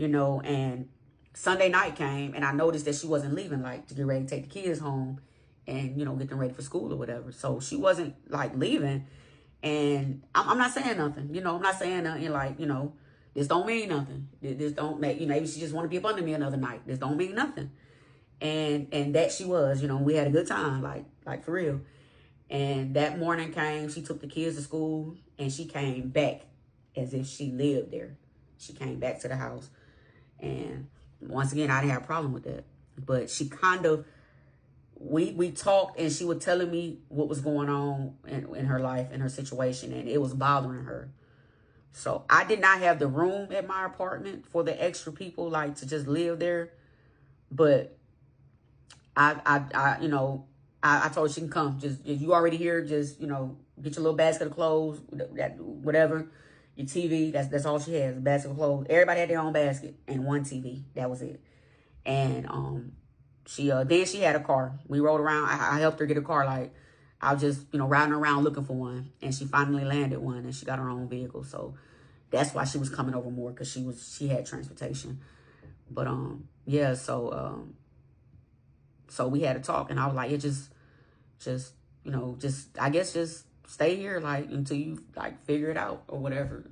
you know, and Sunday night came and I noticed that she wasn't leaving, like, to get ready to take the kids home and, you know, get them ready for school or whatever. So she wasn't, like, leaving. And I'm not saying nothing, you know, I'm not saying nothing like, you know, this don't mean nothing. This don't make, you know, maybe she just want to be up under me another night. This don't mean nothing. And that she was, you know, we had a good time, like for real. And that morning came, she took the kids to school and she came back as if she lived there. She came back to the house. And once again, I didn't have a problem with that. But she kind of, we talked and she was telling me what was going on in her life and her situation. And it was bothering her. So I did not have the room at my apartment for the extra people, like, to just live there. But I you know, I told her she can come. Just, you already here, just, you know, get your little basket of clothes, that whatever, your TV. That's all she has, a basket of clothes. Everybody had their own basket and one TV. That was it. And she then she had a car. We rode around. I helped her get a car. Like, I was just, you know, riding around looking for one, and she finally landed one, and she got her own vehicle. So that's why she was coming over more, because she had transportation. But yeah, so we had a talk, and I was like, it just you know, I guess just stay here, like, until you, like, figure it out or whatever.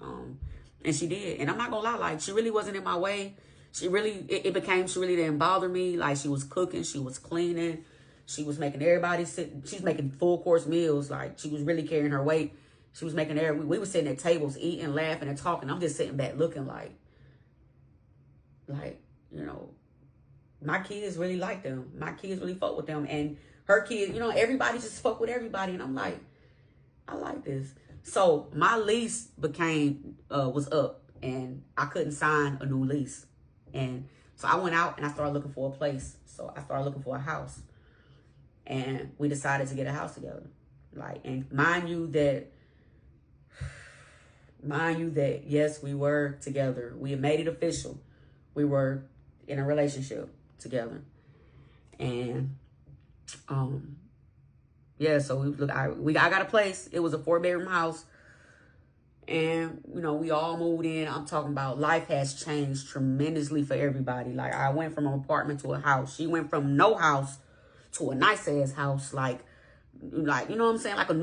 And she did. And I'm not gonna lie, like, she really wasn't in my way. She really, it became, she really didn't bother me. Like, she was cooking, she was cleaning, she was making everybody sit. She's making full course meals. Like, she was really carrying her weight. She was making we were sitting at tables eating, laughing, and talking. I'm just sitting back looking like, you know, my kids really like them. My kids really fuck with them. And her kids, you know, everybody just fuck with everybody. And I'm like, I like this. So my lease was up, and I couldn't sign a new lease. And so I went out and I started looking for a place. So I started looking for a house, and we decided to get a house together. Like, and mind you that, yes, we were together. We had made it official. We were in a relationship together. And, yeah, so I got a place. It was a 4-bedroom house. And, you know, we all moved in. I'm talking about, life has changed tremendously for everybody. Like, I went from an apartment to a house. She went from no house to a nice ass house. Like, you know what I'm saying? Like a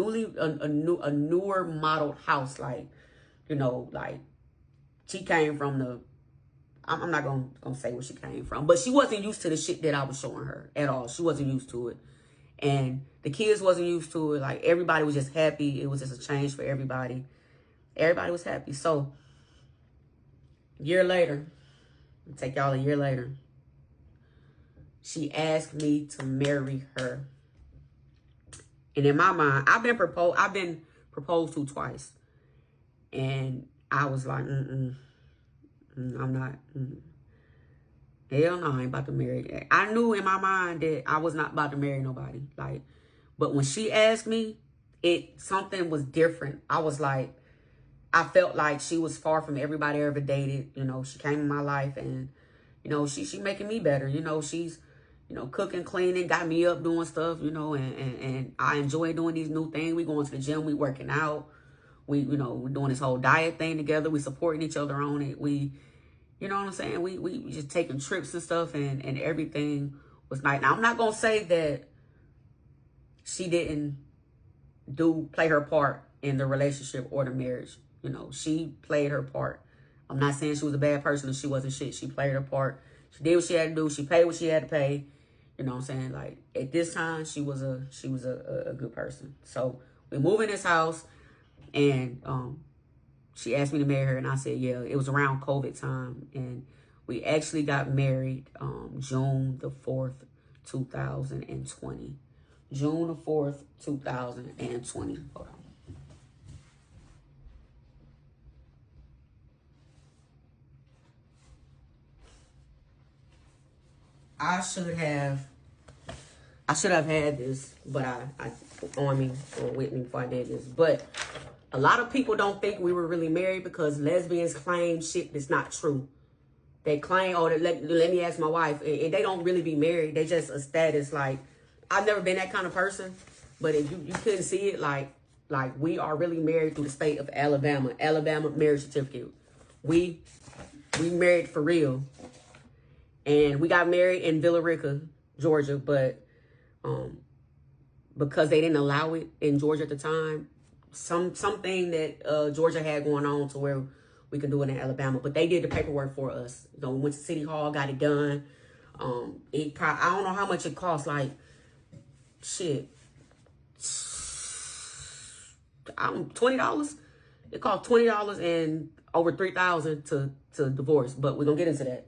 newer modeled house. Like, you know, like, she came from I'm not going to say where she came from, but she wasn't used to the shit that I was showing her at all. She wasn't used to it. And the kids wasn't used to it. Like, everybody was just happy. It was just a change for everybody. Everybody was happy. So, a year later, I'll take y'all a year later, she asked me to marry her. And in my mind, I've been proposed to twice. And I was like, I'm not. Hell no, I ain't about to marry. I knew in my mind that I was not about to marry nobody. Like, but when she asked me, something was different. I was like, I felt like she was far from everybody I ever dated. You know, she came in my life, and, you know, she making me better. You know, she's, you know, cooking, cleaning, got me up doing stuff, you know, and I enjoy doing these new things. We going to the gym, we working out. We, you know, we're doing this whole diet thing together. We supporting each other on it. We, you know what I'm saying? We just taking trips and stuff, and everything was nice. Now, I'm not going to say that she didn't play her part in the relationship or the marriage. You know, she played her part. I'm not saying she was a bad person or she wasn't shit. She played her part. She did what she had to do. She paid what she had to pay. You know what I'm saying? Like, at this time, she was a good person. So we moved in this house, and she asked me to marry her, and I said, yeah. It was around COVID time, and we actually got married June the 4th, 2020. June the 4th, 2020. Hold on. I should have had this, but I on me or with me before I did this. But a lot of people don't think we were really married, because lesbians claim shit that's not true. They claim, oh, let me ask my wife, and they don't really be married. They just a status. Like, I've never been that kind of person, but if you couldn't see it, like we are really married through the state of Alabama marriage certificate. We We married for real. And we got married in Villa Rica, Georgia, but because they didn't allow it in Georgia at the time, something that Georgia had going on to where we can do it in Alabama. But they did the paperwork for us. You know, we went to City Hall, got it done. I don't know how much it cost, like, shit, $20. It cost $20 and over $3,000 to divorce, but we're gonna get into that.